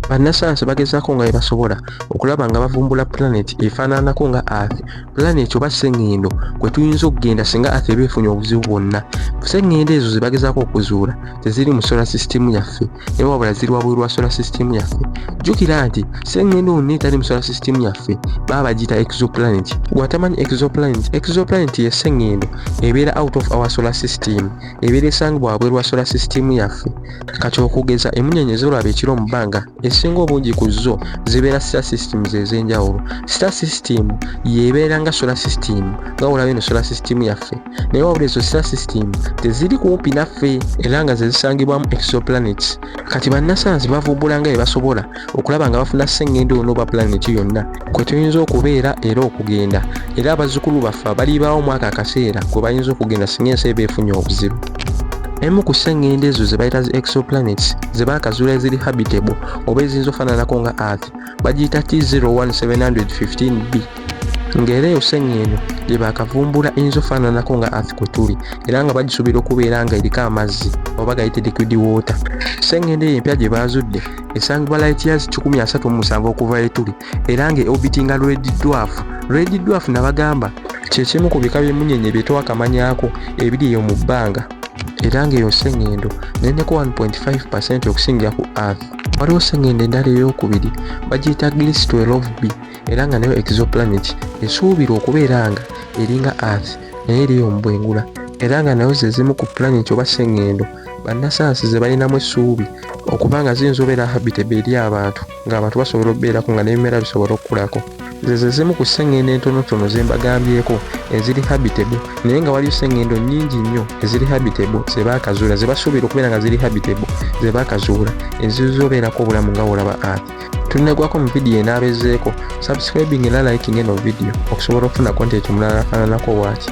Banasayansi bagezaako nga bwe basobola okulaba nga bavumbula planet efaananako nga Earth, planet oba sengendo kwe tuyinza okugenda singa Earth eba efunye obuzibu bwonna. Sengendo ezo ze bagezaako okuzuula teziri mu solar system yaffe naye wabula ziri wabweru wa solar system yaffe. Jjukira nti sengendo yonna etali mu solar system yaffe baba bagiyita exoplanet. Bw'atamanyi exoplanet ye sengendo ebeera out of our solar system, ebeera esangibwa wabweru wa solar system yaffe. Kati okugeza emunyenye z'olaba ekiro mu bbanga esinga obungi ku zo zibeera star systems ez'enjawulo. Star system yebeera nga solar system nga olaba eno solar system yaffe, naye wabula ezo star system teziri kumpi naffe era nga ze zisangibwamu exoplanets. Kati bannasayansi bavumbula nga bwe basobola okulaba nga bafuna sengendo yonna oba planet yonna kwe tuyinza okubeera era okugenda, era abazzukulu baffe abalibaawo mwaka akaseera kwe bayinza okugenda singa ensi eba efunye obuzibu. Emu ku sengendo ezo ze bayita zi exoplanets ze baakazuula eziri habitable oba eziyinza ofaananako nga Earth bagiyita T01715b, ng'era eyo sengendo gye baakavumbula eyinza ofaananako nga Earth kwe tuli era nga bagisuubira okubeera nga eriko amazzi oba gayite liquid water. Sengendo eyo empya gye baazudde esangibwa light years 137 okuva we tuli era nga orbitinga red dwarf. Red dwarf nabagamba kye kimu ku bika by'emunyenye bye twakamanyaako ebiri eyo mu bbanga era ng'eyo sengendo neneko 1.5% okusingira ku Earth. Waliwo sengendo endala ey'okubiri bagiyita Gliss 12b era nga nayo exoplanet esuubirwa okubeera nga eringa Earth naye eri mu bwengula era nga nayo ze zimu ku planet oba sengendo bannasayansi ze balinamu essuubi okubanga ziyinza obeera habitable eri abantu ng'abantu basobola okubeerako nga n'ebimera bisobola okukulako. Ze zimu ku sengendo entonotono ze mbagambyeko eziri habitable, naye nga waliyo sengendo nnyingi nnyo eziri habitable ze baakazuula ze basuubira okubeera nga ziri habitable ze baakazuula eziyinza obeerako obulamu nga olaba Earth. Tuneegwako mu vidiyo enaabezeeko subscribing era liking eno video okusobola okufuna content omulala afaananako bw'ati.